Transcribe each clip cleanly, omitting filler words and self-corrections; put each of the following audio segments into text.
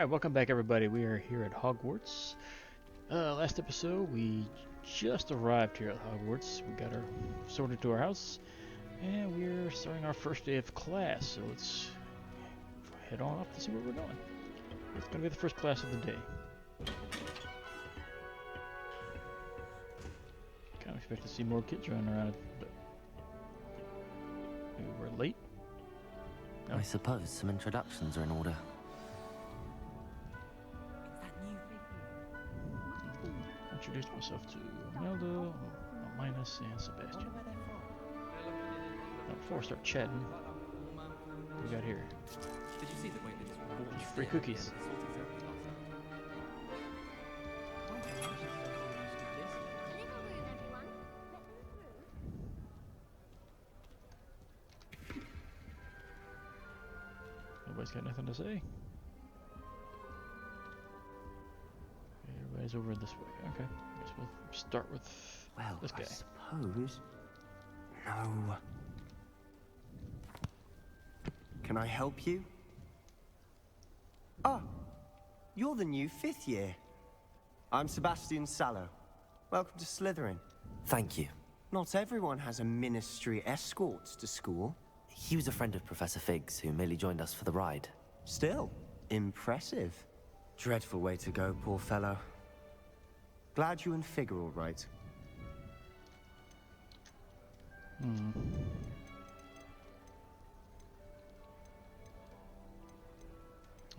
Alright, welcome back everybody. We are here at Hogwarts. Last episode we just arrived here at Hogwarts. We got our sorted to our house and we're starting our first day of class. So let's head on off to see where we're going. It's going to be the first class of the day. Kind of expect to see more kids running around, but maybe we're late. No. I suppose some introductions are in order. Introduce myself to Imelda, Minus, and Sebastian. Now, before I start chatting, what we got here? Did you see the way this Free cookies. Nobody's got nothing to say. Everybody's over this way. Okay, I guess we'll start with this guy. I suppose. No. Can I help you? Ah, you're the new 5th year. I'm Sebastian Sallow. Welcome to Slytherin. Thank you. Not everyone has a ministry escort to school. He was a friend of Professor Fig's who merely joined us for the ride. Still, impressive. Dreadful way to go, poor fellow. Glad you and Fig are all right.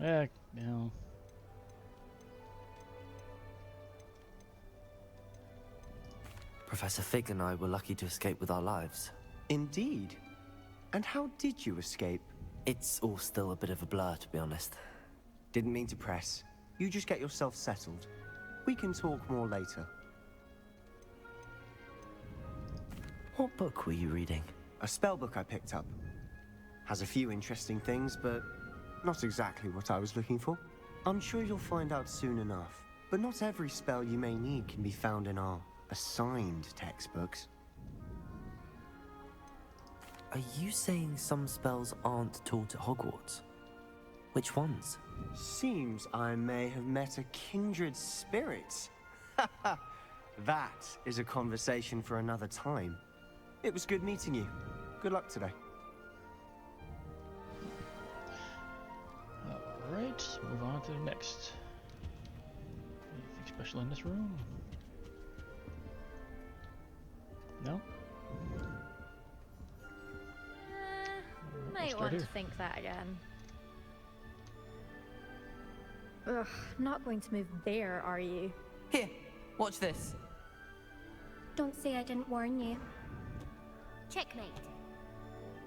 Yeah, no. Professor Fig and I were lucky to escape with our lives. Indeed. And how did you escape? It's all still a bit of a blur, to be honest. Didn't mean to press. You just get yourself settled. We can talk more later. What book were you reading? A spell book I picked up. Has a few interesting things, but not exactly what I was looking for. I'm sure you'll find out soon enough. But not every spell you may need can be found in our assigned textbooks. Are you saying some spells aren't taught at Hogwarts? Which ones? Seems I may have met a kindred spirit. That is a conversation for another time. It was good meeting you. Good luck today. Alright, move on to the next. Anything special in this room? No? Might want to think that again. Ugh, not going to move there, are you? Here, watch this. Don't say I didn't warn you. Checkmate.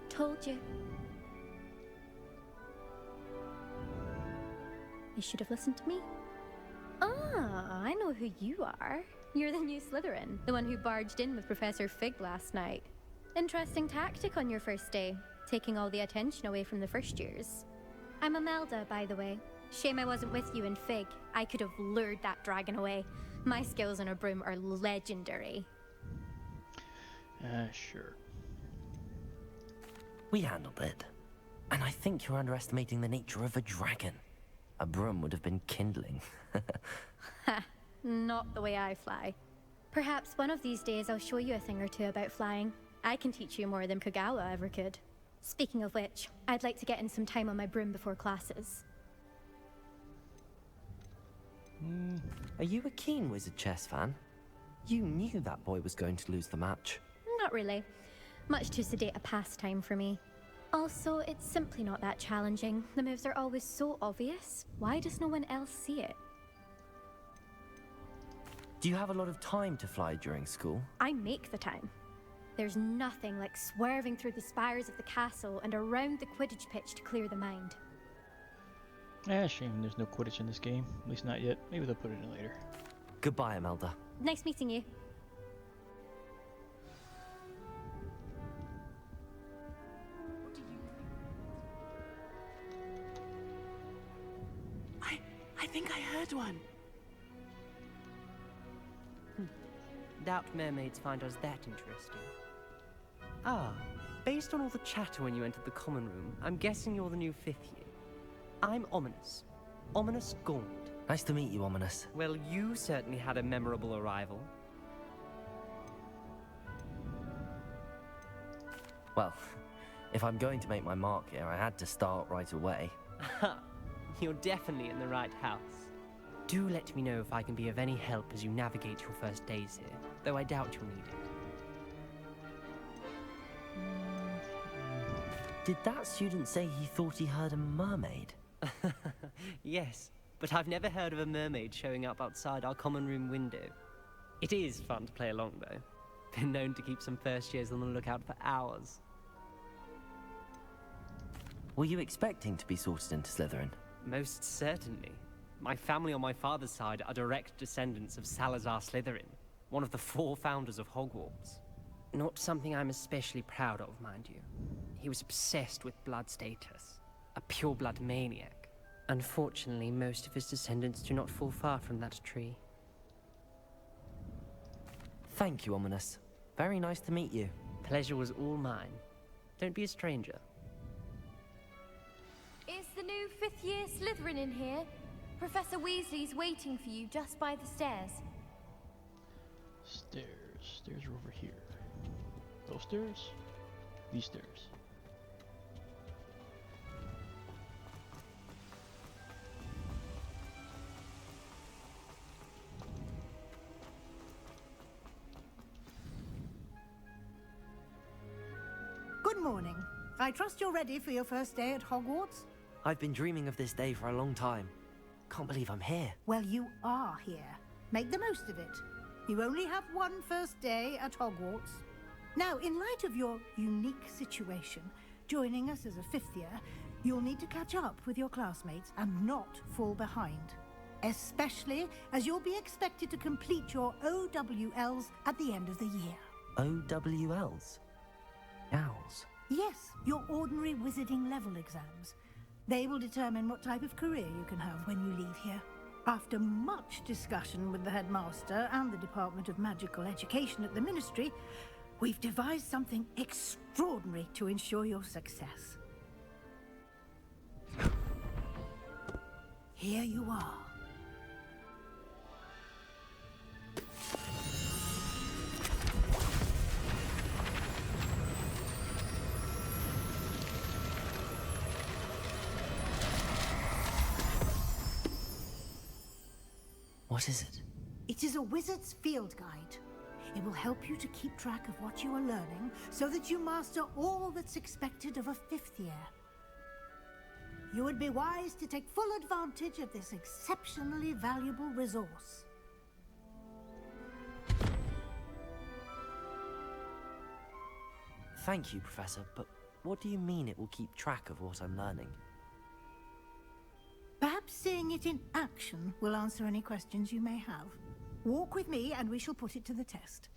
Told you. You should have listened to me. Ah, I know who you are. You're the new Slytherin, the one who barged in with Professor Fig last night. Interesting tactic on your first day, taking all the attention away from the first years. I'm Imelda, by the way. Shame I wasn't with you in Fig. I could have lured that dragon away. My skills on a broom are legendary. Sure. We handled it. And I think you're underestimating the nature of a dragon. A broom would have been kindling. Ha, not the way I fly. Perhaps one of these days I'll show you a thing or two about flying. I can teach you more than Kogawa ever could. Speaking of which, I'd like to get in some time on my broom before classes. Are you a keen Wizard chess fan? You knew that boy was going to lose the match. Not really. Much too sedate a pastime for me. Also, it's simply not that challenging. The moves are always so obvious. Why does no one else see it? Do you have a lot of time to fly during school? I make the time. There's nothing like swerving through the spires of the castle and around the Quidditch pitch to clear the mind. Shame there's no Quidditch in this game. At least not yet. Maybe they'll put it in later. Goodbye, Imelda. Nice meeting you. I think I heard one. Doubt mermaids find us that interesting. Ah, based on all the chatter when you entered the common room, I'm guessing you're the new 5th year. I'm Ominous. Ominous Gaunt. Nice to meet you, Ominous. Well, you certainly had a memorable arrival. Well, if I'm going to make my mark here, I had to start right away. You're definitely in the right house. Do let me know if I can be of any help as you navigate your first days here, though I doubt you'll need it. Did that student say he thought he heard a mermaid? Yes, but I've never heard of a mermaid showing up outside our common room window. It is fun to play along, though. Been known to keep some first years on the lookout for hours. Were you expecting to be sorted into Slytherin? Most certainly. My family on my father's side are direct descendants of Salazar Slytherin, one of the 4 founders of Hogwarts. Not something I'm especially proud of, mind you. He was obsessed with blood status, a pure-blood maniac. Unfortunately, most of his descendants do not fall far from that tree. Thank you, Ominous. Very nice to meet you. Pleasure was all mine. Don't be a stranger. Is the new 5th year Slytherin in here? Professor Weasley's waiting for you just by the stairs. Stairs. Stairs are over here. Those stairs? These stairs. Good morning. I trust you're ready for your first day at Hogwarts? I've been dreaming of this day for a long time. Can't believe I'm here. Well, you are here. Make the most of it. You only have one first day at Hogwarts. Now, in light of your unique situation, joining us as a 5th year, you'll need to catch up with your classmates and not fall behind. Especially as you'll be expected to complete your OWLs at the end of the year. OWLs? Owls? Yes, your ordinary wizarding level exams. They will determine what type of career you can have when you leave here. After much discussion with the headmaster and the Department of Magical Education at the Ministry, we've devised something extraordinary to ensure your success. Here you are. What is it? It is a wizard's field guide. It will help you to keep track of what you are learning so that you master all that's expected of a 5th year. You would be wise to take full advantage of this exceptionally valuable resource. Thank you, Professor, but what do you mean it will keep track of what I'm learning? Perhaps seeing it in action will answer any questions you may have. Walk with me and we shall put it to the test.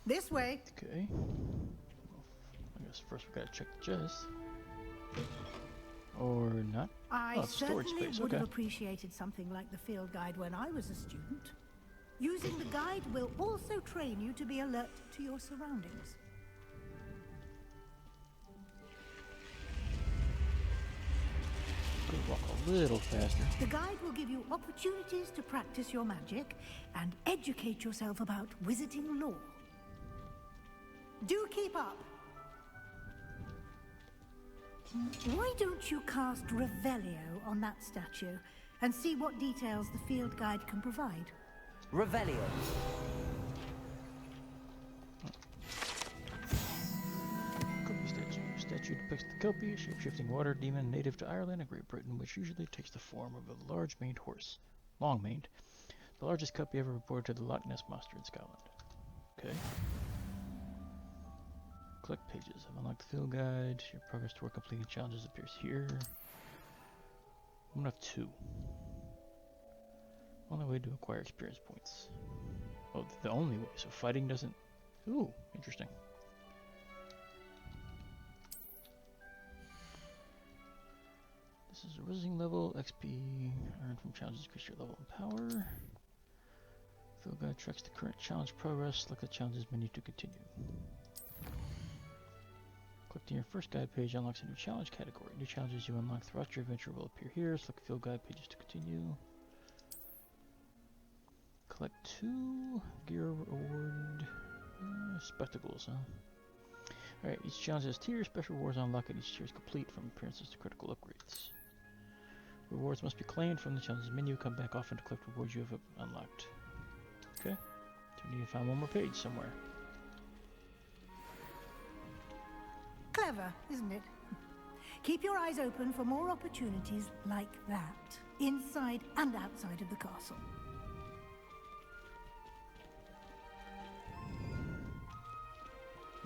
This way. Okay. Well, I guess first we gotta check the chest. Or not. I Oh, it's storage certainly space, would have okay. appreciated something like the field guide when I was a student. Using the guide will also train you to be alert to your surroundings. Could walk a little faster. The guide will give you opportunities to practice your magic and educate yourself about wizarding lore. Do keep up. Why don't you cast Revelio on that statue and see what details the field guide can provide? Revelio. Kelpie statue. Statue depicts the Kelpie, a shape-shifting water demon native to Ireland and Great Britain, which usually takes the form of a large-maned horse. Long-maned. The largest Kelpie ever reported to the Loch Ness Monster in Scotland. Okay. Collect pages. I've unlocked the field guide. Your progress toward completing challenges appears here. I'm gonna have 2. Only way to acquire experience points. Oh, the only way. So fighting doesn't... Ooh, interesting. This is a rising level. XP earned from challenges increase your level and power. Field guide tracks the current challenge progress. Select the challenges menu to continue. Click Selecting your first guide page unlocks a new challenge category. New challenges you unlock throughout your adventure will appear here. Select field guide pages to continue. Collect 2 gear reward spectacles, huh? Alright, each challenge has tiers. Special rewards unlocked at each tier is complete, from appearances to critical upgrades. Rewards must be claimed from the challenges menu. Come back often to collect rewards you have unlocked. Okay. So we need to find one more page somewhere. Clever, isn't it? Keep your eyes open for more opportunities like that, inside and outside of the castle.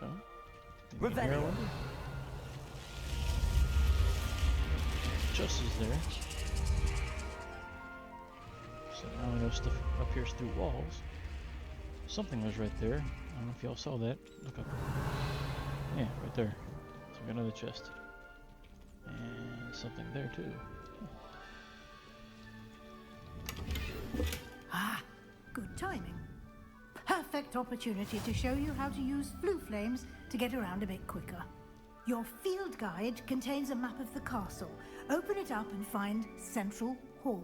Oh. Revelio. Just is there. So now we know stuff appears through walls. Something was right there. I don't know if y'all saw that. Look up. Yeah, right there. So we got another chest. And something there too. Ah, good timing. Perfect opportunity to show you how to use blue flames to get around a bit quicker. Your field guide contains a map of the castle. Open it up and find Central Hall.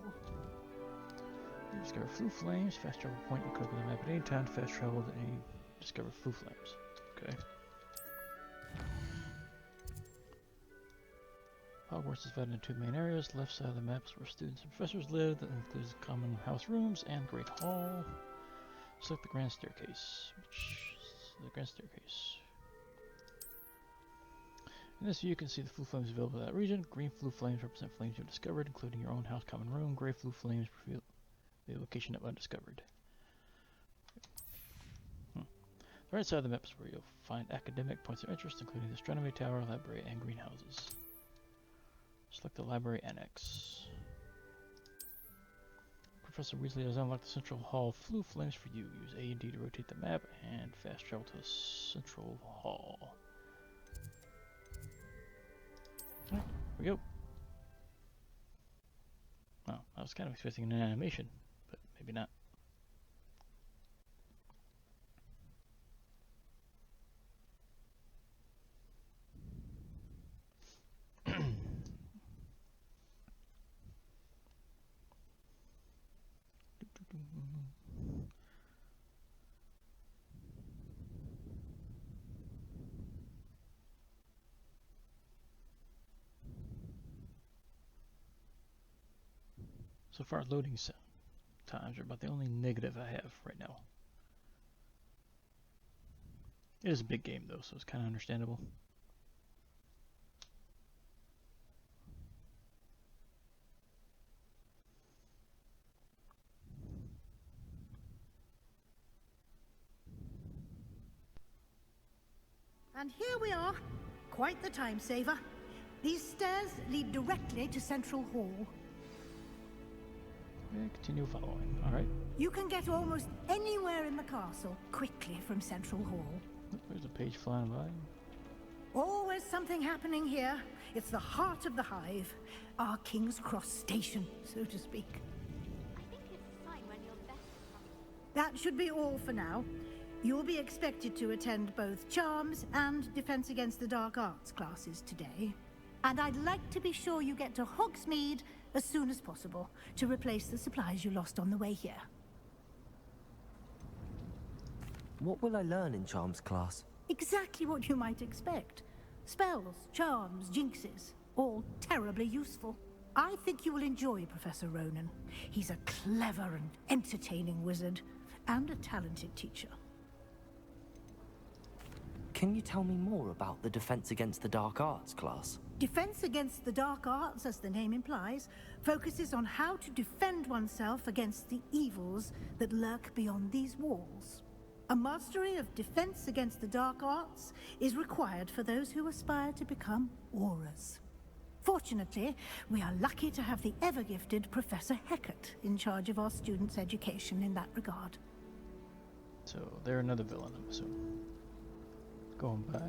You discover flue flames. Fast travel point. You click on the map at any time to fast travel to any discover flue flames. Okay. Hogwarts is divided into 2 main areas. Left side of the map is where students and professors live. That includes common house rooms and Great Hall. Select the Grand Staircase. Which is the Grand Staircase. In this view, you can see the flue flames available in that region. Green flue flames represent flames you've discovered, including your own house common room. Gray flue flames reveal the location of undiscovered. The right side of the map is where you'll find academic points of interest, including the Astronomy Tower, Library, and greenhouses. Select the Library Annex. Professor Weasley has unlocked the Central Hall flue flames for you. Use A and D to rotate the map and fast travel to the Central Hall. Alright, here we go. Oh, I was kind of expecting an animation, but maybe not. So far, loading times are about the only negative I have right now. It is a big game though, so it's kind of understandable. And here we are. Quite the time saver. These stairs lead directly to Central Hall. Yeah, continue following. Alright. You can get almost anywhere in the castle quickly from Central Hall. There's a page flying by. Always something happening here. It's the heart of the hive. Our King's Cross station, so to speak. I think it's a sign when you're best. That should be all for now. You'll be expected to attend both Charms and Defense Against the Dark Arts classes today. And I'd like to be sure you get to Hogsmeade as soon as possible to replace the supplies you lost on the way here. What will I learn in Charms class? Exactly what you might expect. Spells, charms, jinxes, all terribly useful. I think you will enjoy Professor Ronan. He's a clever and entertaining wizard, and a talented teacher. Can you tell me more about the Defense Against the Dark Arts class? Defense Against the Dark Arts, as the name implies, focuses on how to defend oneself against the evils that lurk beyond these walls. A mastery of Defense Against the Dark Arts is required for those who aspire to become Aurors. Fortunately, we are lucky to have the ever-gifted Professor Hecat in charge of our students' education in that regard. So they're another villain, I'm assuming. Going by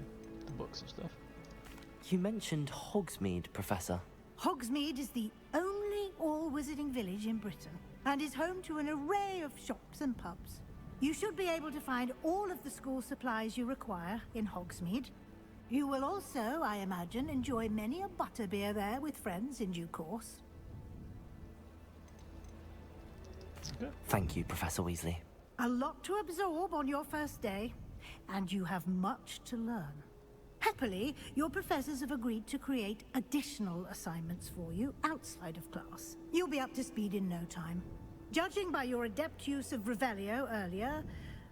the books and stuff. You mentioned Hogsmeade, Professor. Hogsmeade is the only all-wizarding village in Britain, and is home to an array of shops and pubs. You should be able to find all of the school supplies you require in Hogsmeade. You will also, I imagine, enjoy many a butterbeer there with friends in due course. Okay. Thank you, Professor Weasley. A lot to absorb on your first day, and you have much to learn. Happily, your professors have agreed to create additional assignments for you outside of class. You'll be up to speed in no time. Judging by your adept use of Revelio earlier,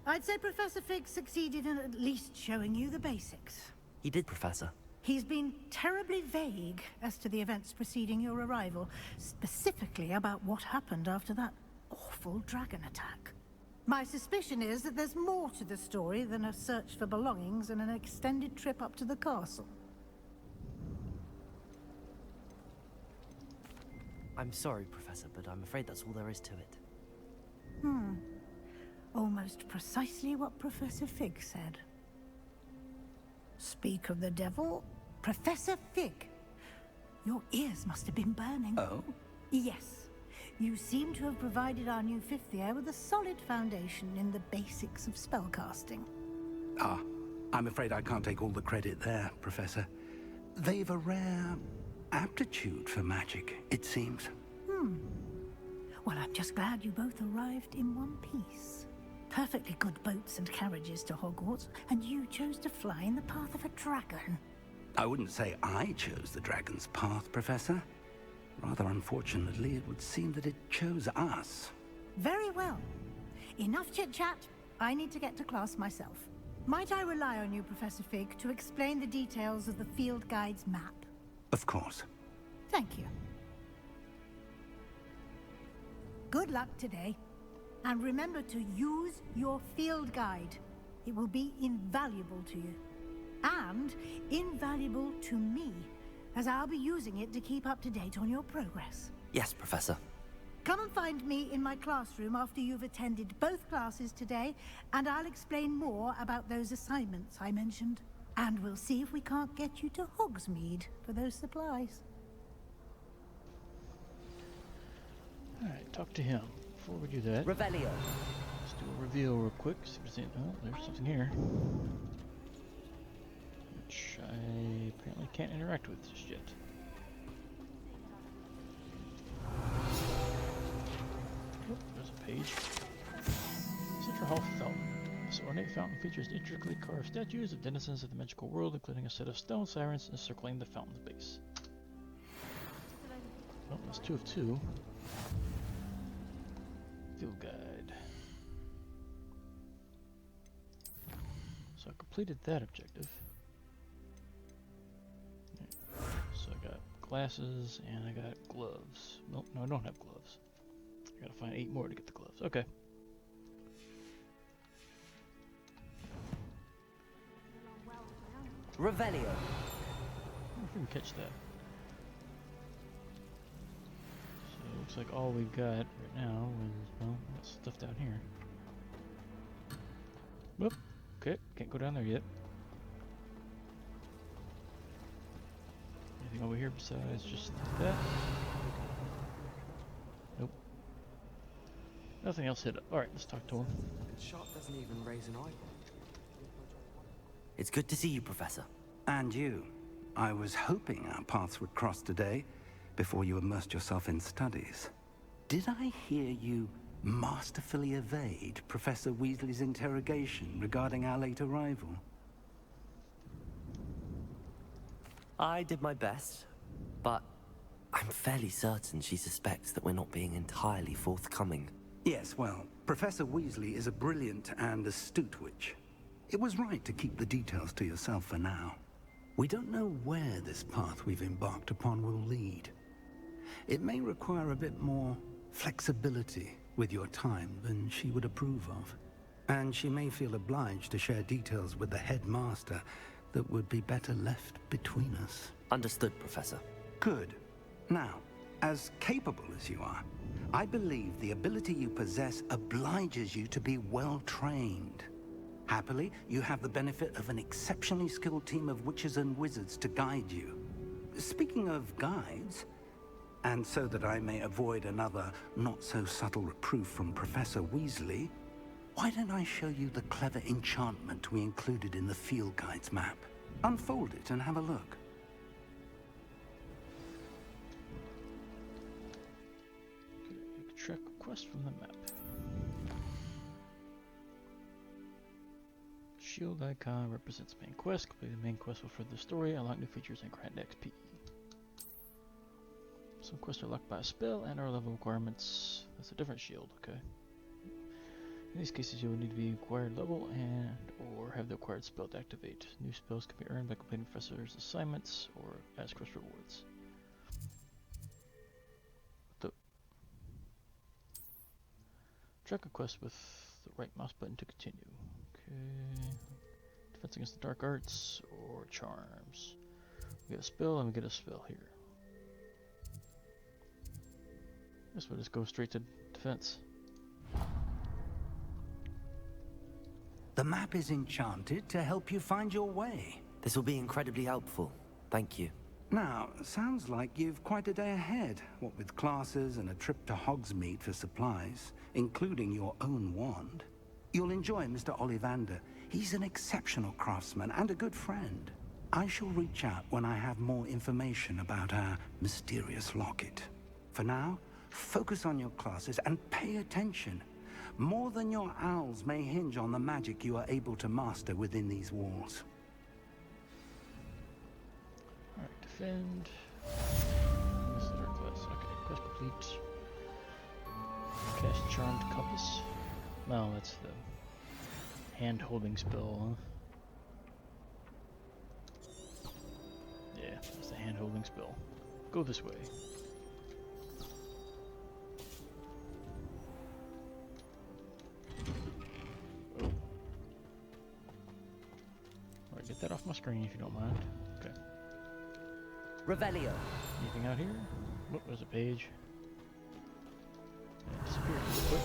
I'd say Professor Fig succeeded in at least showing you the basics. He did, Professor. He's been terribly vague as to the events preceding your arrival, specifically about what happened after that awful dragon attack. My suspicion is that there's more to the story than a search for belongings and an extended trip up to the castle. I'm sorry, Professor, but I'm afraid that's all there is to it. Almost precisely what Professor Fig said. Speak of the devil, Professor Fig. Your ears must have been burning. Oh? Yes. You seem to have provided our new fifth year with a solid foundation in the basics of spellcasting. Ah, I'm afraid I can't take all the credit there, Professor. They've a rare aptitude for magic, it seems. Well, I'm just glad you both arrived in one piece. Perfectly good boats and carriages to Hogwarts, and you chose to fly in the path of a dragon. I wouldn't say I chose the dragon's path, Professor. Rather unfortunately, it would seem that it chose us. Very well. Enough chit-chat. I need to get to class myself. Might I rely on you, Professor Fig, to explain the details of the field guide's map? Of course. Thank you. Good luck today. And remember to use your field guide. It will be invaluable to you. And invaluable to me, as I'll be using it to keep up to date on your progress. Yes, Professor. Come and find me in my classroom after you've attended both classes today, and I'll explain more about those assignments I mentioned. And we'll see if we can't get you to Hogsmeade for those supplies. Alright, talk to him. Before we do that, Revelio. let's do a reveal real quick. See if there's any, oh, there's something here. Which I apparently can't interact with just yet. Oh, there's a page. Central Hall Fountain. This ornate fountain features intricately carved statues of denizens of the magical world, including a set of stone sirens encircling the fountain's base. Well, that's 2 of 2. Field guide. So I completed that objective. So I got glasses and I got gloves. Nope, no, I don't have gloves. I gotta find 8 more to get the gloves. Okay. Revelio. I wonder if we can catch that. So it looks like all we've got right now is, well, that stuff down here. Whoop. Okay, can't go down there yet. Anything over here besides just that? Nope. Nothing else hit up. Alright, let's talk to him. Sharp doesn't even raise an eyebrow. It's good to see you, Professor. And you. I was hoping our paths would cross today, before you immersed yourself in studies. Did I hear you masterfully evade Professor Weasley's interrogation regarding our late arrival? I did my best, but I'm fairly certain she suspects that we're not being entirely forthcoming. Yes, well, Professor Weasley is a brilliant and astute witch. It was right to keep the details to yourself for now. We don't know where this path we've embarked upon will lead. It may require a bit more flexibility with your time than she would approve of. And she may feel obliged to share details with the headmaster that would be better left between us. Understood, Professor. Good. Now, as capable as you are, I believe the ability you possess obliges you to be well trained. Happily, you have the benefit of an exceptionally skilled team of witches and wizards to guide you. Speaking of guides, and so that I may avoid another not-so-subtle reproof from Professor Weasley, why don't I show you the clever enchantment we included in the field guide's map? Unfold it and have a look. Okay, you can track a quest from the map. Shield icon represents main quest. Complete the main quest will further the story, unlock new features, and grant XP. Some quests are locked by a spell and our level requirements. That's a different shield, okay. In these cases, you will need to be acquired level and or have the acquired spell to activate. New spells can be earned by completing professor's assignments or as quest rewards. Track a quest with the right mouse button to continue. Okay. Defense against the dark arts or charms. We get a spell and we get a spell here. Guess we'll just go straight to defense. The map is enchanted to help you find your way. This will be incredibly helpful. Thank you. Now, sounds like you've quite a day ahead, what with classes and a trip to Hogsmeade for supplies, including your own wand. You'll enjoy Mr. Ollivander. He's an exceptional craftsman and a good friend. I shall reach out when I have more information about our mysterious locket. For now, focus on your classes and pay attention. More than your owls may hinge on the magic you are able to master within these walls. Alright, defend. This is our quest. Okay, quest complete. Cast Charmed Compass. No, that's the hand-holding spell, huh? Yeah, that's the hand-holding spell. Go this way. Get that off my screen if you don't mind. Okay. Revelio. Anything out here? What was a page? It disappeared real quick.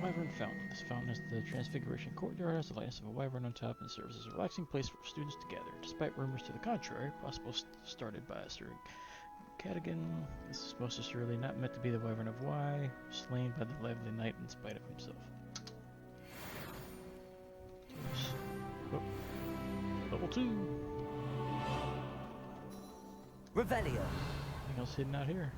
Wyvern Fountain. This fountain is the Transfiguration Courtyard, has the likeness of a wyvern on top, and serves as a relaxing place for students to gather. Despite rumors to the contrary, possible started by Sir Cadogan, this is most assuredly not meant to be the Wyvern of Y, slain by the lively knight in spite of himself. Oh. Level 2. Revelio. Anything else hidden out here?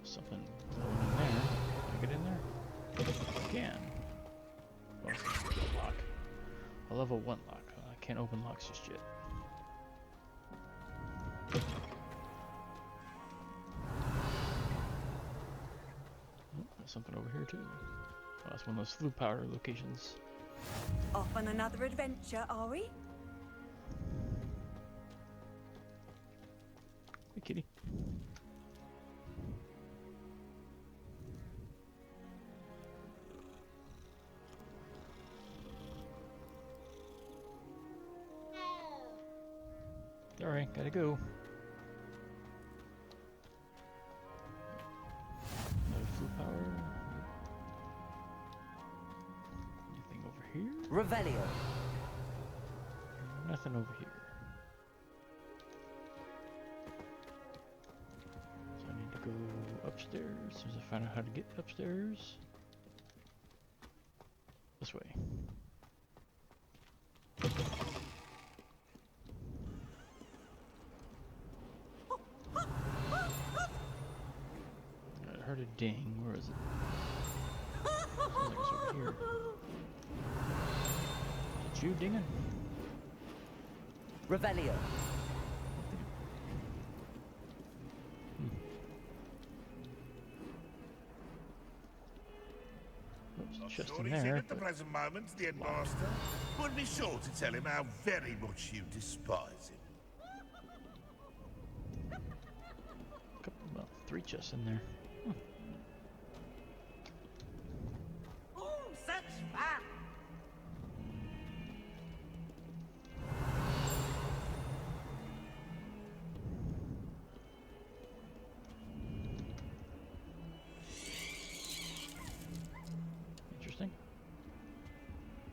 Something glowing in there. Can I get in there? I can. Well, it's a lock. A level 1 lock. I can't open locks just yet. Something over here too. Oh, that's one of those flu powder locations. Off on another adventure, are we? Hey, kitty. Sorry, gotta go. Revelio. Nothing over here. So I need to go upstairs. As soon as I find out how to get upstairs. This way. I heard a ding. Where is it? Sounds like it's over here. You dinging? Revelio. Just sure in he's there. At the present moment, the headmaster. But be sure to tell him how very much you despise him. Well, 3 chests in there. Oh, such fun! Interesting.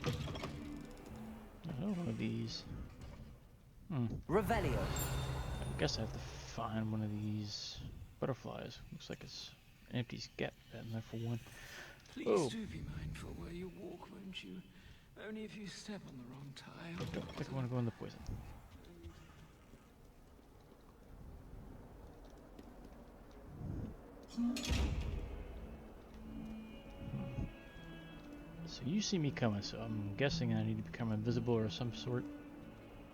I know one of these. Revelio. I guess I have to find one of these butterflies. Looks like it's empty gap in there for one. Please do be mindful where you walk, won't you? Only if you step on the wrong tile. I don't think I want to go in the poison. So you see me coming, so I'm guessing I need to become invisible or some sort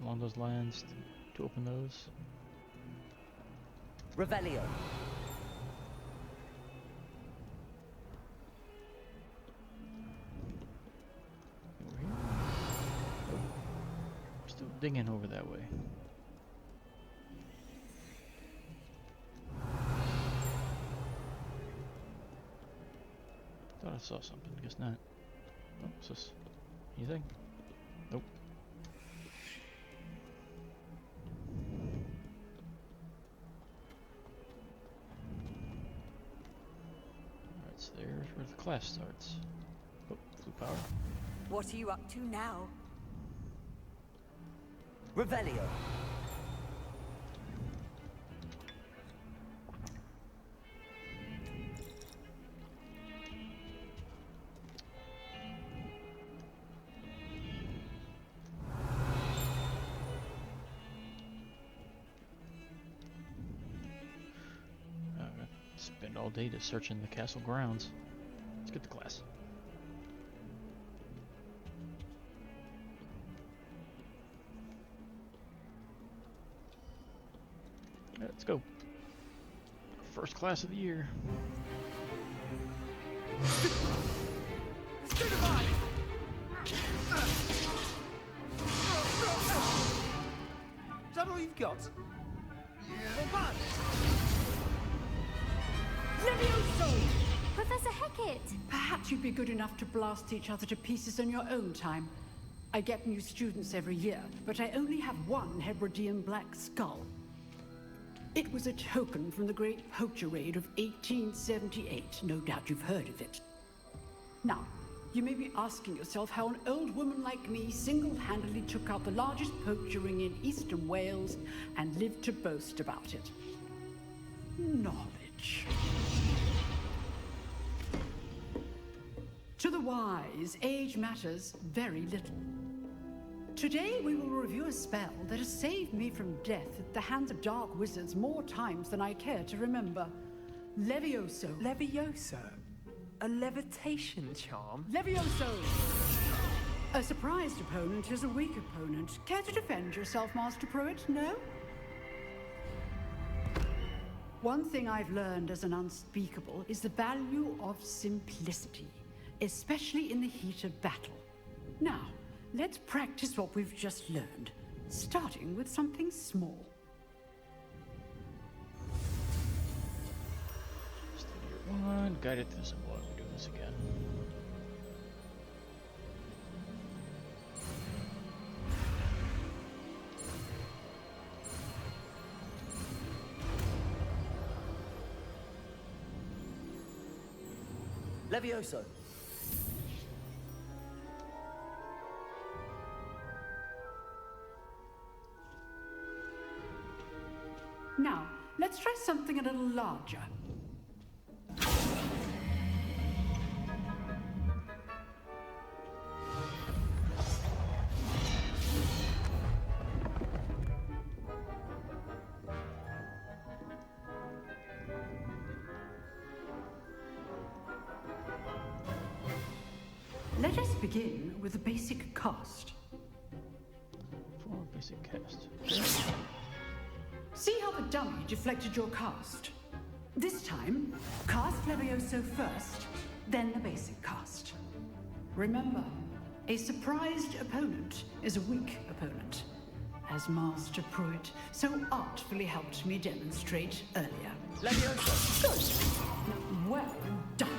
along those lines to open those. Revelio. Over here. Oh. Still digging over that way. Thought I saw something, guess not. Oh, what's this? Anything? Nope. Alright, so there's where the class starts. Oh, blue power. What are you up to now? Revelio. Spend all day to search in the castle grounds. Let's get to class. Let's go. First class of the year. Is that all you've got? Levioso! Professor Hecat! Perhaps you'd be good enough to blast each other to pieces on your own time. I get new students every year, but I only have one Hebridean black skull. It was a token from the Great Poacher Raid of 1878. No doubt you've heard of it. Now, you may be asking yourself how an old woman like me single-handedly took out the largest poacher ring in eastern Wales and lived to boast about it. Knowledge. To the wise, age matters very little. Today we will review a spell that has saved me from death at the hands of dark wizards more times than I care to remember. Levioso. Levioso? A levitation charm? Levioso! A surprised opponent is a weak opponent. Care to defend yourself, Master Pruitt? No? One thing I've learned as an unspeakable is the value of simplicity, especially in the heat of battle. Now, let's practice what we've just learned, starting with something small. Study one, guided through some blood. We're doing this again. Levioso. Now, let's try something a little larger. Let us begin with a basic cast. For a basic cast. See how the dummy deflected your cast? This time, cast Levioso first, then the basic cast. Remember, a surprised opponent is a weak opponent, as Master Pruitt so artfully helped me demonstrate earlier. Levioso! Good! Well done!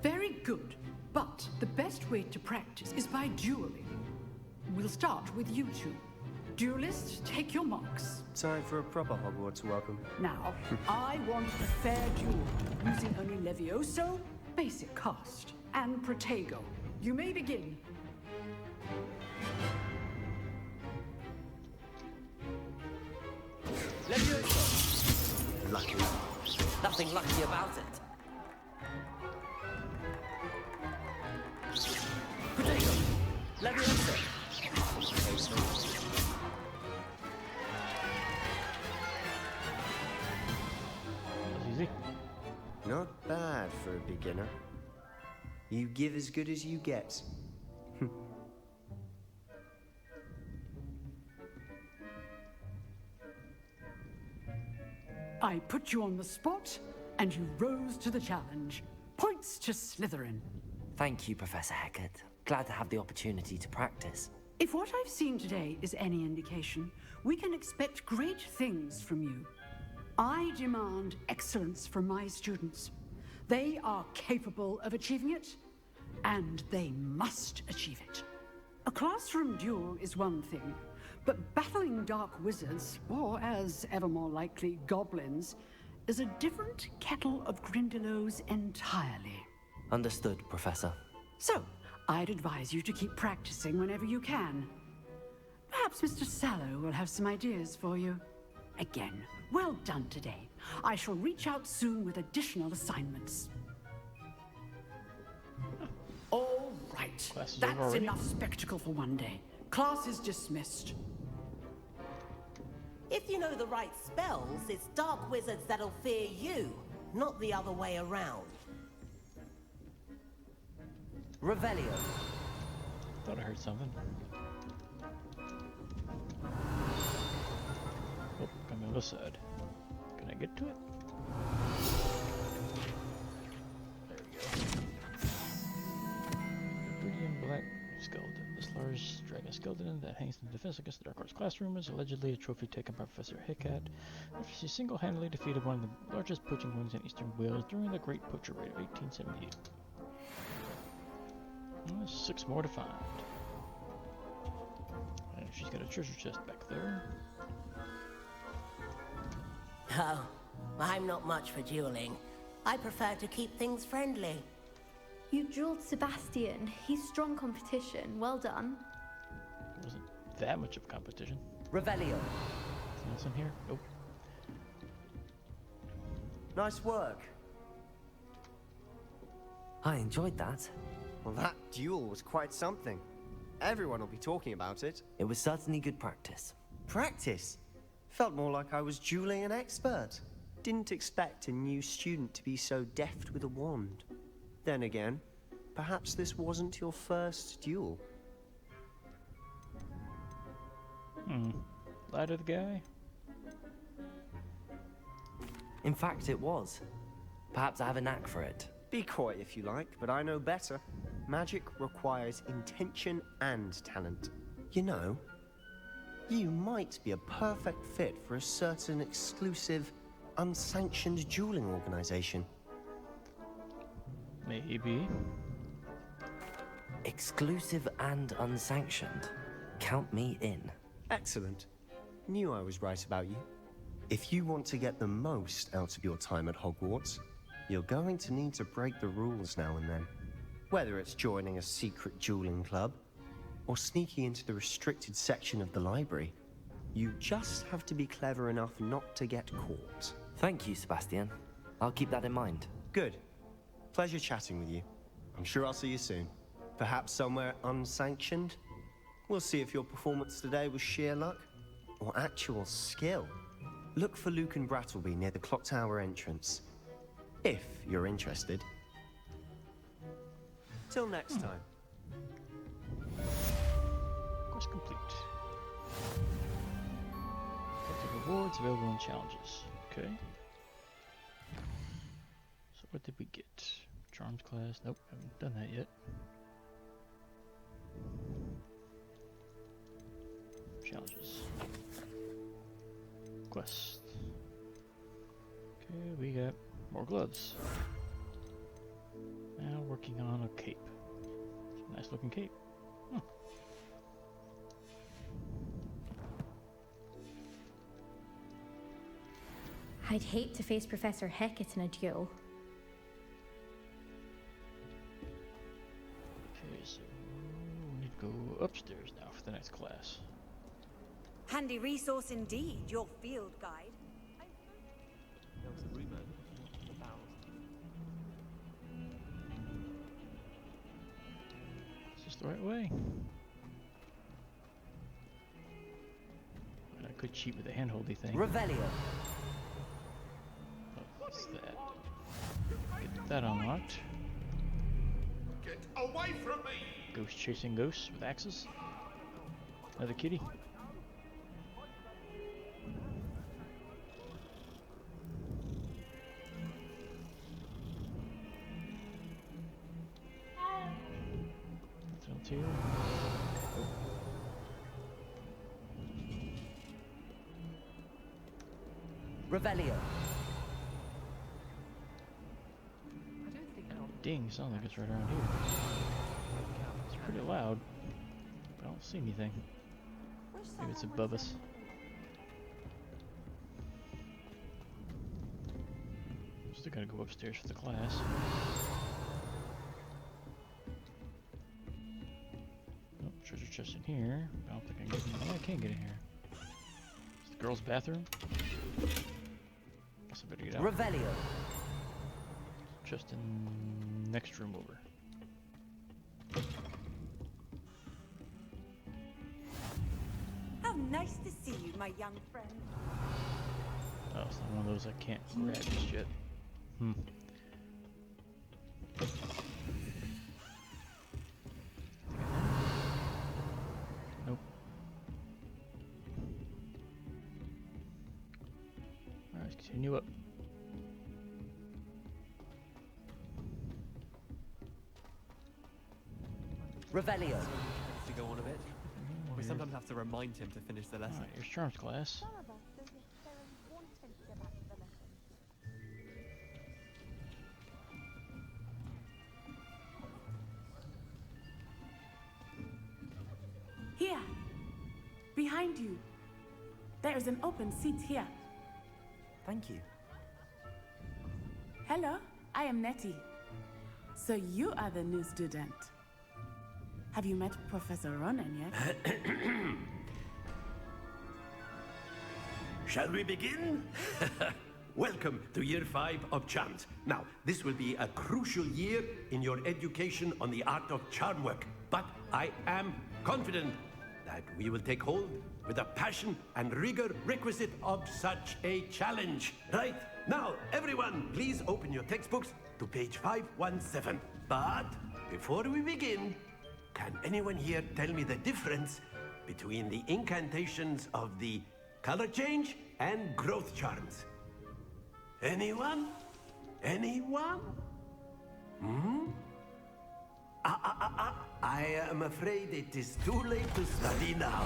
Very good, but the best way to practice is by dueling. We'll start with you two. Duelists, take your marks. Time for a proper Hogwarts welcome. Now, I want a fair duel, using only Levioso, basic cast, and Protego. You may begin. Levioso! Lucky. Nothing lucky about it. Protego! Levioso! That's easy. Not bad for a beginner. You give as good as you get. I put you on the spot, and you rose to the challenge. Points to Slytherin. Thank you, Professor Hecat. Glad to have the opportunity to practice. If what I've seen today is any indication, we can expect great things from you. I demand excellence from my students. They are capable of achieving it, and they must achieve it. A classroom duel is one thing, but battling dark wizards, or as ever more likely, goblins, is a different kettle of Grindylows entirely. Understood, Professor. So, I'd advise you to keep practicing whenever you can. Perhaps Mr. Sallow will have some ideas for you. Again, well done today. I shall reach out soon with additional assignments. All right, that's enough spectacle for one day. Class is dismissed. If you know the right spells, it's dark wizards that'll fear you, not the other way around. Revelio. Thought I heard something. Oh, coming on this side. Can I get to it? There we go. The Viridian Black Skeleton. This large dragon skeleton that hangs in defense against the Dark Arts classroom is allegedly a trophy taken by Professor Hecat after she single-handedly defeated one of the largest poaching rings in eastern Wales during the Great Poacher Raid of 1878. 6 more to find. And she's got a treasure chest back there. Oh, I'm not much for dueling. I prefer to keep things friendly. You dueled Sebastian. He's strong competition. Well done. Wasn't that much of a competition. Revelio. Anything else in here? Nope. Nice work. I enjoyed that. Well, that duel was quite something. Everyone will be talking about it. It was certainly good practice. Practice? Felt more like I was dueling an expert. Didn't expect a new student to be so deft with a wand. Then again, perhaps this wasn't your first duel. Lie to the guy? In fact, it was. Perhaps I have a knack for it. Be coy if you like, but I know better. Magic requires intention and talent. You know, you might be a perfect fit for a certain exclusive, unsanctioned dueling organization. Maybe. Exclusive and unsanctioned. Count me in. Excellent. Knew I was right about you. If you want to get the most out of your time at Hogwarts, you're going to need to break the rules now and then. Whether it's joining a secret dueling club, or sneaking into the restricted section of the library, you just have to be clever enough not to get caught. Thank you, Sebastian. I'll keep that in mind. Good. Pleasure chatting with you. I'm sure I'll see you soon. Perhaps somewhere unsanctioned? We'll see if your performance today was sheer luck, or actual skill. Look for Luke and Brattleby near the clock tower entrance. If you're interested. Till next time. Quest complete. Collected rewards available in challenges. Okay. So what did we get? Charms class? Nope, haven't done that yet. Challenges. Quest. Okay, we got more gloves. Now working on a cape. It's a nice looking cape. I'd hate to face Professor Hecat in a duel. Okay, so we need to go upstairs now for the next class. Handy resource indeed, your field guide. There was a rumor about... Is this the right way? I could cheat with the handholdy thing. Revelio. What's that? Get that unlocked. Get away from me! Ghost chasing ghosts with axes. Another kitty. Tail. Oh. Revelio. Ding, sounds like it's right around here. It's pretty loud. I don't see anything. Maybe it's above us. Still gotta go upstairs for the class. Oh, treasure chest in here. I don't think I can get in. Oh, I can get in here. It's the girls' bathroom. Guess I better get out. Revelio. Just in next room over. How nice to see you, my young friend. Oh, it's not one of those I can't grab just yet. Hmm. Nope. Alright, let's continue up. Revelio. To go on a bit. We sometimes have to remind him to finish the lesson. Alright, here's Charms class. Here, behind you. There is an open seat here. Thank you. Hello, I am Nettie. So you are the new student. Have you met Professor Ronan yet? Shall we begin? Welcome to Year 5 of Charms. Now, this will be a crucial year in your education on the art of charm work. But I am confident that we will take hold with the passion and rigor requisite of such a challenge. Right? Now, everyone, please open your textbooks to page 517. But before we begin, can anyone here tell me the difference between the incantations of the color change and growth charms? Anyone? Anyone? Hmm? I am afraid it is too late to study now.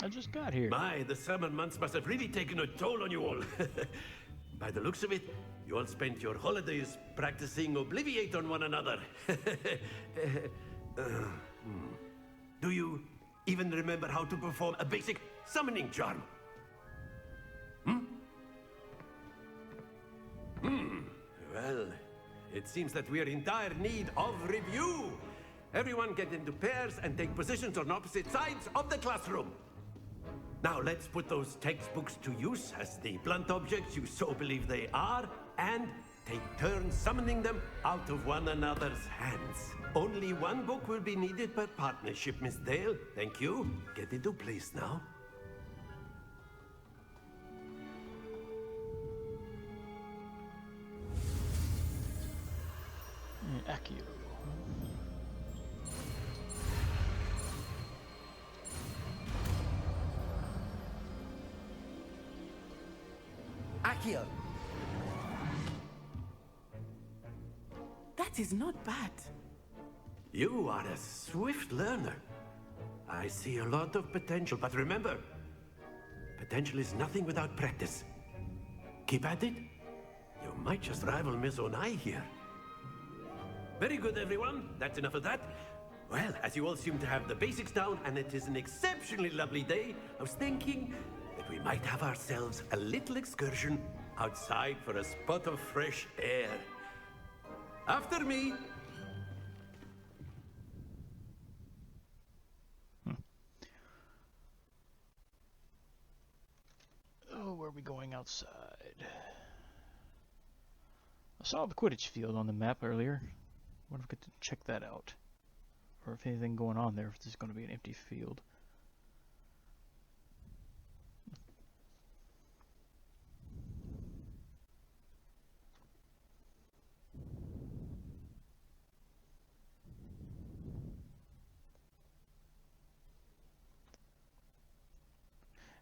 I just got here. My, the summer months must have really taken a toll on you all. By the looks of it, you all spent your holidays practicing Obliviate on one another. Do you even remember how to perform a basic summoning charm? Well, it seems that we are in dire need of review. Everyone get into pairs and take positions on opposite sides of the classroom. Now let's put those textbooks to use as the blunt objects you so believe they are, and take turns summoning them out of one another's hands. Only one book will be needed per partnership, Miss Dale. Thank you. Get into place now. Accio. Accio. That is not bad. You are a swift learner. I see a lot of potential, but remember, potential is nothing without practice. Keep at it. You might just rival Miss Onai here. Very good, everyone. That's enough of that. Well, as you all seem to have the basics down, and it is an exceptionally lovely day, I was thinking that we might have ourselves a little excursion outside for a spot of fresh air. After me. we going outside? I saw the Quidditch field on the map earlier. I wonder if we get to check that out. Or if anything going on there, if this is going to be an empty field.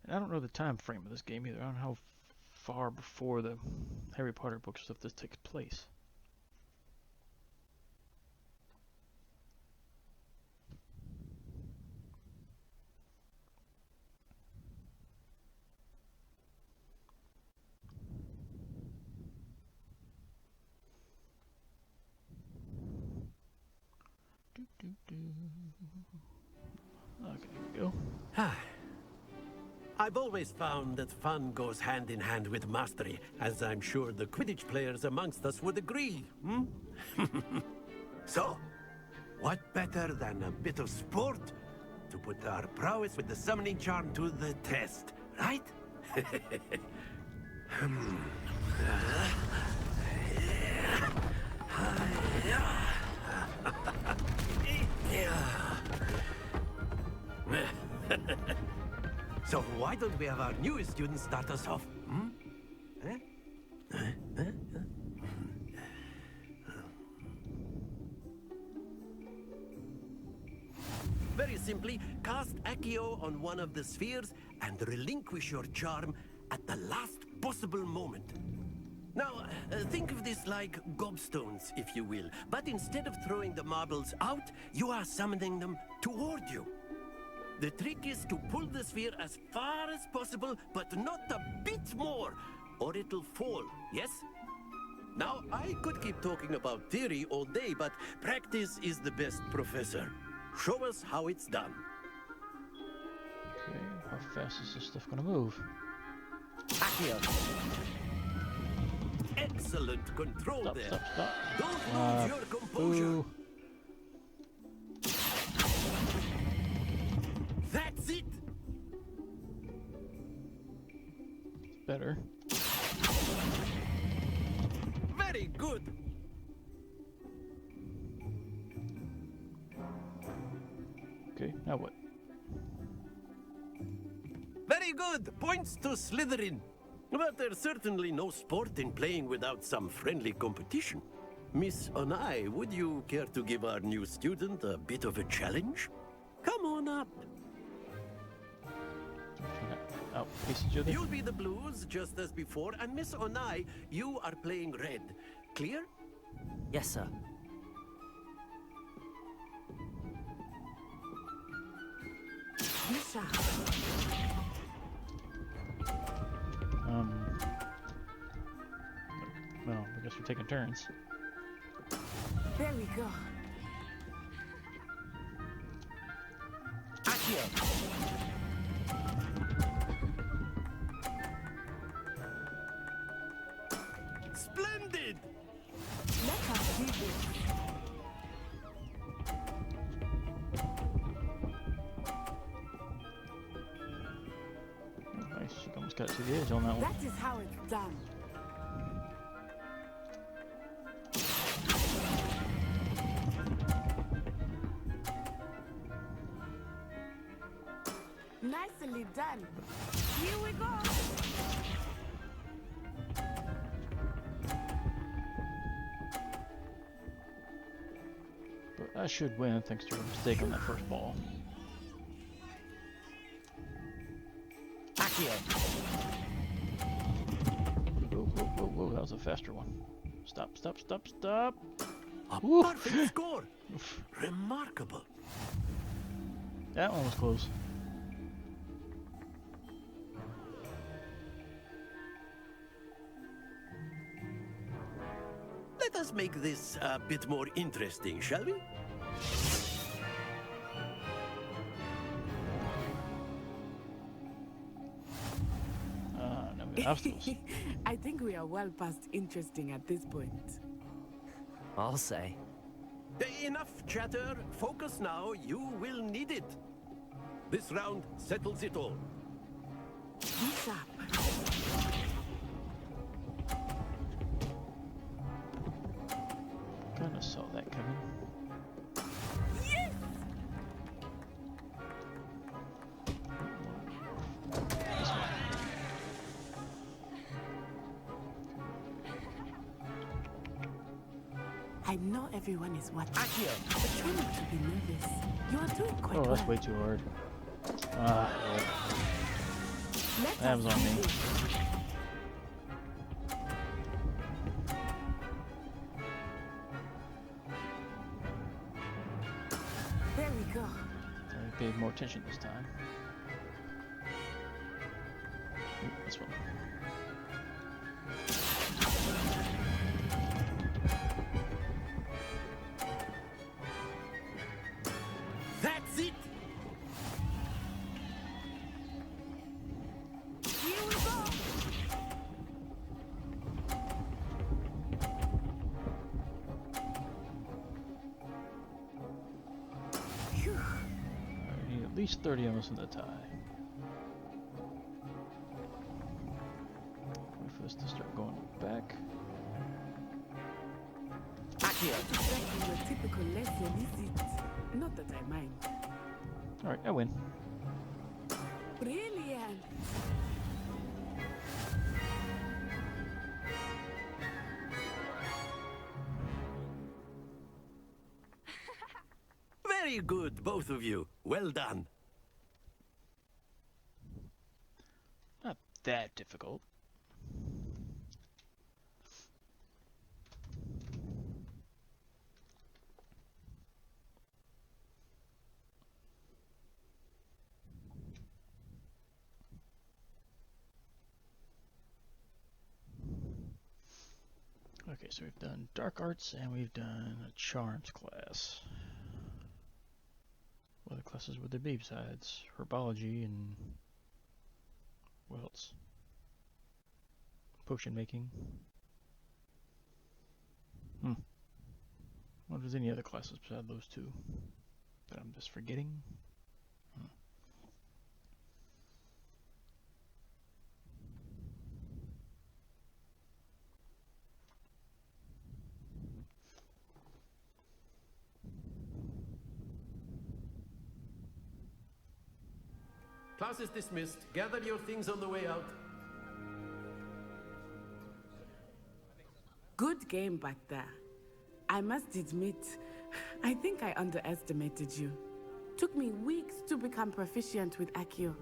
And I don't know the time frame of this game either. I don't know how far before the Harry Potter books stuff this takes place. Okay, here we go. I've always found that fun goes hand in hand with mastery, as I'm sure the Quidditch players amongst us would agree, hmm? So, what better than a bit of sport to put our prowess with the summoning charm to the test, right? So why don't we have our newest student start us off? Hmm? Very simply, cast Accio on one of the spheres and relinquish your charm at the last possible moment. Now, think of this like gobstones, if you will. But instead of throwing the marbles out, you are summoning them toward you. The trick is to pull the sphere as far as possible, but not a bit more, or it'll fall, yes? Now, I could keep talking about theory all day, but practice is the best professor. Show us how it's done. Okay, how fast is this stuff gonna move? Accio. Excellent control Stop, there. stop, stop. Don't lose your composure. Ooh. That's it. Better. Very good. Okay, now what? Very good. Points to Slytherin. But there's certainly no sport in playing without some friendly competition. Miss Onai, would you care to give our new student a bit of a challenge? Come on up. Oh, face each other. You'll be the blues, just as before, and Miss Onai, you are playing red. Clear? Yes, sir. Well, I guess we're taking turns. There we go. Accio. Splendid! Let us do this. Oh, nice, she almost got to the edge on that one. That is how it's done. Nicely done. Here we go. But I should win thanks to a mistake on that first ball. Accio. Whoa, whoa, whoa, whoa, that was a faster one. Stop, stop, stop, stop! A Woo. perfect score! Remarkable. That one was close. Let us make this a bit more interesting, shall we? No obstacles. I think we are well past interesting at this point. I'll say. Enough chatter. Focus now. You will need it. This round settles it all. Bishop. I know everyone is watching, but try not to be nervous. You are doing quite Oh, well. that's way too hard. That was on me. There we go. I paid more attention this time. Ooh, this one. That's it! Here we go. Phew. I need at least 30 of us in the tie. Wait for this to start going back. Exactly your typical lesson, is it? Not that I mind. Alright, I win. Brilliant. Very good, both of you. Well done. Not that difficult. Okay, so we've done Dark Arts and we've done a Charms class. What other classes would there be besides Herbology and what else? Potion making. What if there's any other classes besides those two that I'm just forgetting? Class is dismissed. Gather your things on the way out. Good game back there. I must admit, I think I underestimated you. Took me weeks to become proficient with Accio.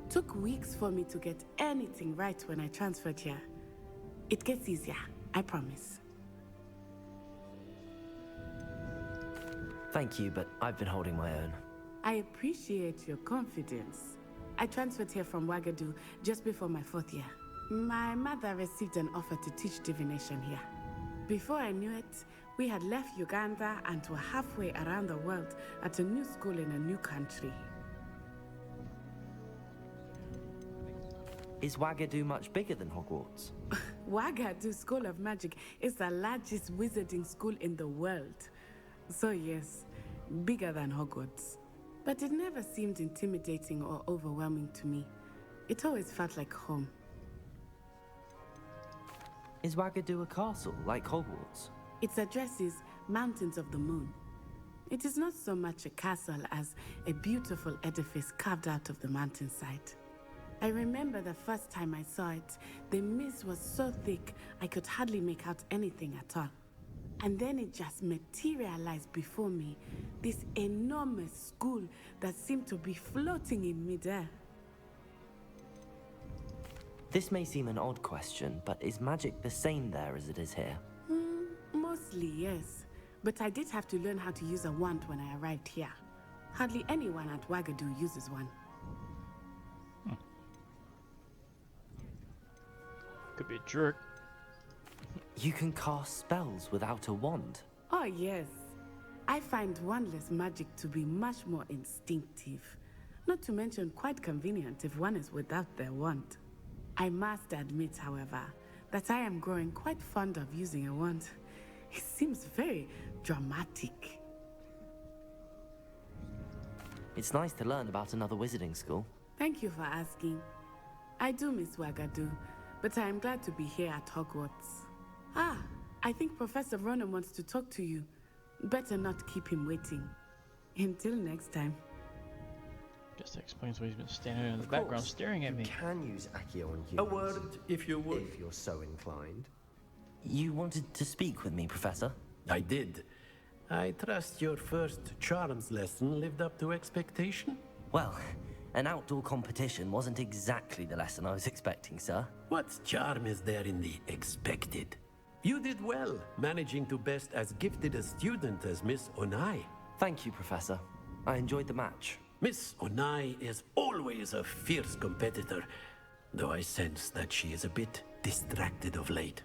Took weeks for me to get anything right when I transferred here. It gets easier, I promise. Thank you, but I've been holding my own. I appreciate your confidence. I transferred here from Wagadu just before my 4th year. My mother received an offer to teach divination here. Before I knew it, we had left Uganda and were halfway around the world at a new school in a new country. Is Wagadu much bigger than Hogwarts? Wagadu School of Magic is the largest wizarding school in the world. So yes, bigger than Hogwarts. But it never seemed intimidating or overwhelming to me. It always felt like home. Is Wagadu a castle, like Hogwarts? Its address is Mountains of the Moon. It is not so much a castle as a beautiful edifice carved out of the mountainside. I remember the first time I saw it, the mist was so thick I could hardly make out anything at all. And then it just materialized before me, this enormous school that seemed to be floating in midair. This may seem an odd question, but is magic the same there as it is here? Mostly, yes. But I did have to learn how to use a wand when I arrived here. Hardly anyone at Wagadu uses one. Could be a jerk. You can cast spells without a wand? Oh, yes. I find wandless magic to be much more instinctive. Not to mention quite convenient if one is without their wand. I must admit, however, that I am growing quite fond of using a wand. It seems very dramatic. It's nice to learn about another wizarding school. Thank you for asking. I do miss Wagadu, but I am glad to be here at Hogwarts. Ah, I think Professor Ronan wants to talk to you. Better not keep him waiting. Until next time. Guess that explains why he's been standing in the background staring at me. You can use Accio on humans. A word, if you would. If you're so inclined. You wanted to speak with me, Professor? I did. I trust your first charms lesson lived up to expectation? Well, an outdoor competition wasn't exactly the lesson I was expecting, sir. What charm is there in the expected? You did well, managing to best as gifted a student as Miss Onai. Thank you, Professor. I enjoyed the match. Miss Onai is always a fierce competitor, though I sense that she is a bit distracted of late.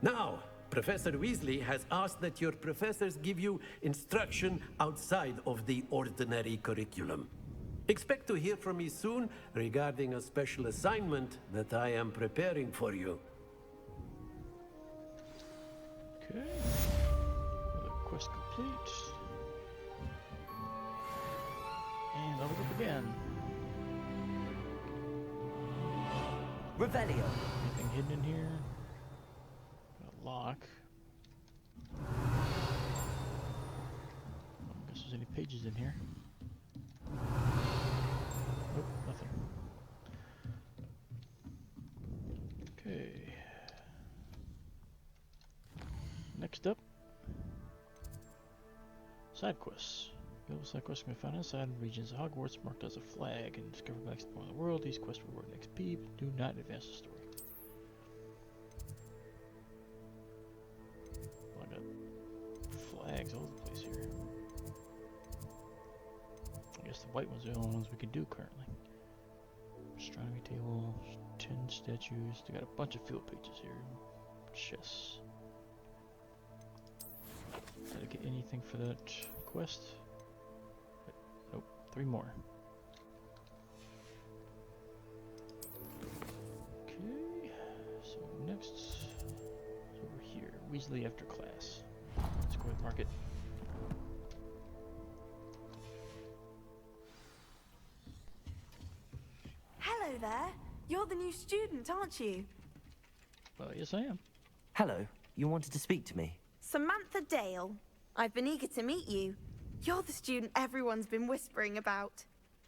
Now, Professor Weasley has asked that your professors give you instruction outside of the ordinary curriculum. Expect to hear from me soon regarding a special assignment that I am preparing for you. Okay. Another quest complete. And level up again. Revelio. Anything hidden in here? Got a lock. I don't guess there's any pages in here. Nope, nothing. Okay. Next up, side quests. Available side quests can be found inside regions of Hogwarts marked as a flag and discovered by exploring the world. These quests reward an XP, but do not advance the story. I got flags all over the place here. I guess the white ones are the only ones we can do currently. Astronomy table, 10 statues. They got a bunch of field pages here. Chests. Did I get anything for that quest? Nope, 3 more. Okay, so next is over here. Weasley after class. Let's go ahead and mark it. Hello there. You're the new student, aren't you? Yes I am. Hello, you wanted to speak to me? Samantha Dale. I've been eager to meet you. You're the student everyone's been whispering about.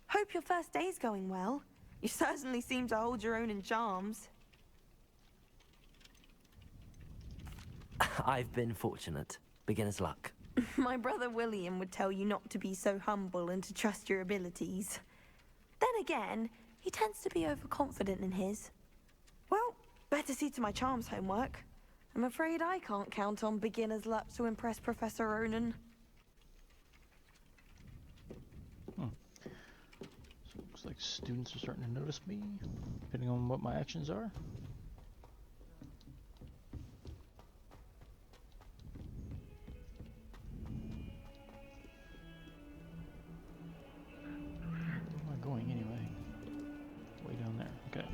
Hope your first day's going well. You certainly seem to hold your own in charms. I've been fortunate. Beginner's luck. My brother William would tell you not to be so humble and to trust your abilities. Then again, he tends to be overconfident in his. Well, better see to my charms homework. I'm afraid I can't count on beginner's luck to impress Professor Ronan. So it looks like students are starting to notice me, depending on what my actions are. Where am I going anyway? Way down there, okay.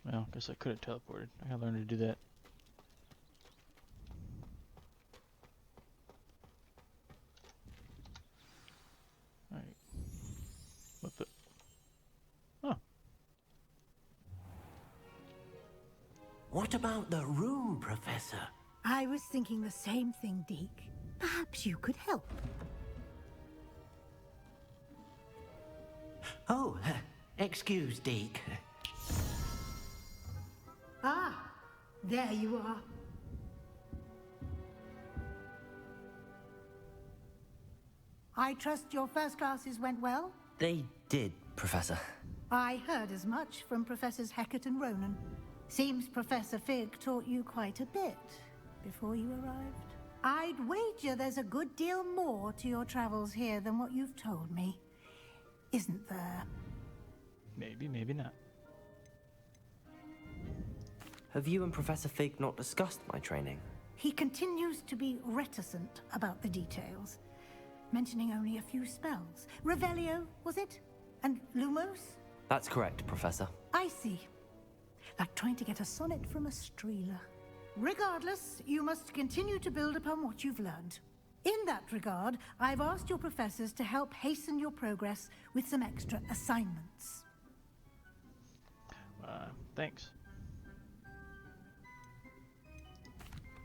Well, guess I could have teleported. I gotta learn to do that. Alright. What the? Oh. What about the room, Professor? I was thinking the same thing, Deke. Perhaps you could help. Oh, excuse, Deke. Ah, there you are. I trust your first classes went well? They did, Professor. I heard as much from Professors Hecat and Ronan. Seems Professor Fig taught you quite a bit before you arrived. I'd wager there's a good deal more to your travels here than what you've told me. Isn't there? Maybe, maybe not. Have you and Professor Fig not discussed my training? He continues to be reticent about the details, mentioning only a few spells. Revelio, was it? And Lumos? That's correct, Professor. I see. Like trying to get a sonnet from a streeler. Regardless, you must continue to build upon what you've learned. In that regard, I've asked your professors to help hasten your progress with some extra assignments. Thanks.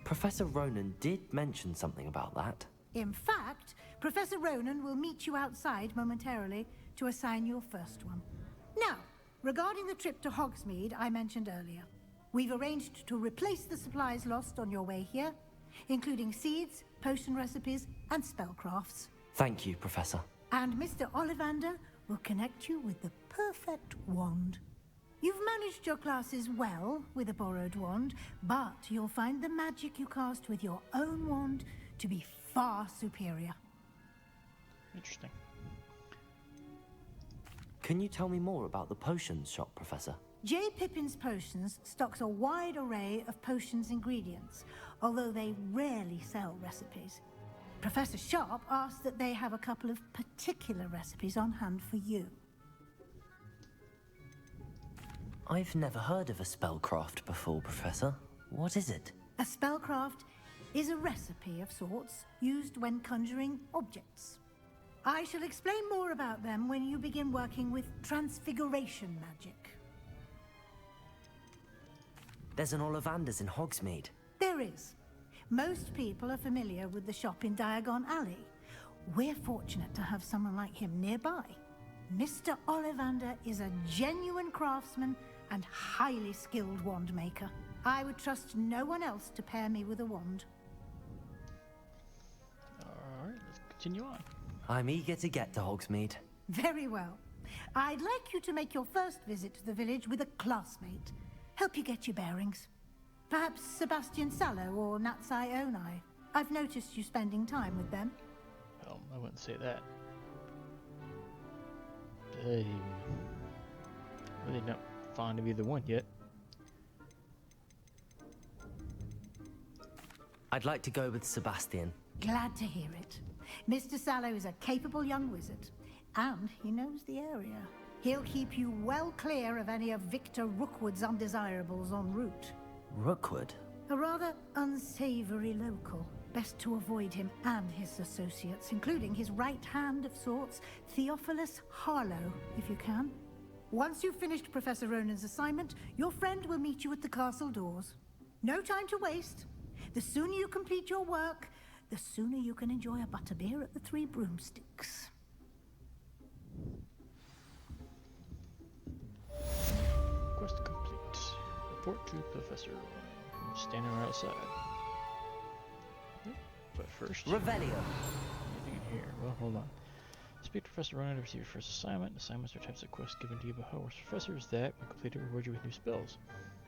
Professor Ronan did mention something about that. In fact, Professor Ronan will meet you outside momentarily to assign your first one. Now, regarding the trip to Hogsmeade I mentioned earlier, we've arranged to replace the supplies lost on your way here, including seeds, potion recipes, and spellcrafts. Thank you, Professor. And Mr. Ollivander will connect you with the perfect wand. You've managed your classes well with a borrowed wand, but you'll find the magic you cast with your own wand to be far superior. Interesting. Can you tell me more about the potions shop, Professor? J. Pippin's Potions stocks a wide array of potions ingredients, although they rarely sell recipes. Professor Sharp asked that they have a couple of particular recipes on hand for you. I've never heard of a spellcraft before, Professor. What is it? A spellcraft is a recipe of sorts used when conjuring objects. I shall explain more about them when you begin working with transfiguration magic. There's an Ollivander's in Hogsmeade. There is. Most people are familiar with the shop in Diagon Alley. We're fortunate to have someone like him nearby. Mr. Ollivander is a genuine craftsman and highly skilled wand maker. I would trust no one else to pair me with a wand. Alright, let's continue on. I'm eager to get to Hogsmeade. Very well. I'd like you to make your first visit to the village with a classmate. Help you get your bearings. Perhaps Sebastian Sallow or Natsai Onai. I've noticed you spending time with them. Well, I wouldn't say that. They really not fond of either one yet. I'd like to go with Sebastian. Glad to hear it. Mr. Sallow is a capable young wizard, and he knows the area. He'll keep you well clear of any of Victor Rookwood's undesirables en route. Rookwood? A rather unsavory local. Best to avoid him and his associates, including his right hand of sorts, Theophilus Harlow, if you can. Once you've finished Professor Ronan's assignment, your friend will meet you at the castle doors. No time to waste. The sooner you complete your work, the sooner you can enjoy a butterbeer at the Three Broomsticks. Quest complete. Report to Professor Ronan, who's standing right outside. But first... Revelio! Anything in here? Well, hold on. Speak to Professor Ronan to receive your first assignment. Assignments are types of quests given to you by Hogwarts professors that, when completed, reward you with new spells.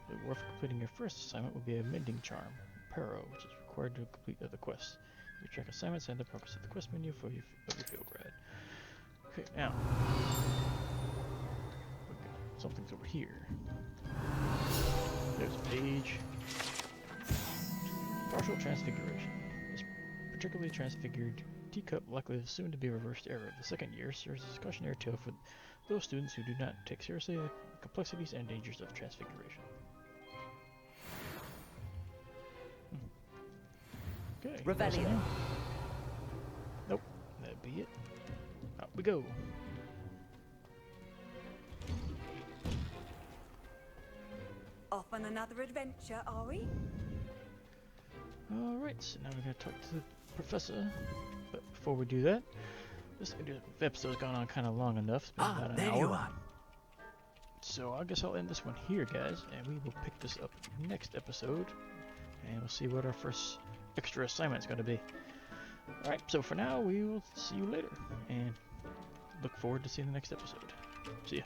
The reward for completing your first assignment will be a mending charm, Pero, which is required to complete other quests. You track assignments and the progress of the quest menu for your field grad. Okay, now. Something's over here. There's a page. Partial transfiguration. This particularly transfigured teacup, likely soon to be a reversed error. The second year serves as a cautionary tale for those students who do not take seriously the complexities and dangers of transfiguration. Okay. Revelio. Nope, that'd be it. Out we go. Off on another adventure, are we? Alright, so now we're going to talk to the professor. But before we do that, this episode's gone on kind of long enough. It's been about an hour. There you are. So I guess I'll end this one here, guys, and we will pick this up next episode. And we'll see what our first extra assignment is going to be. Alright, so for now, we will see you later. And look forward to seeing the next episode. See ya.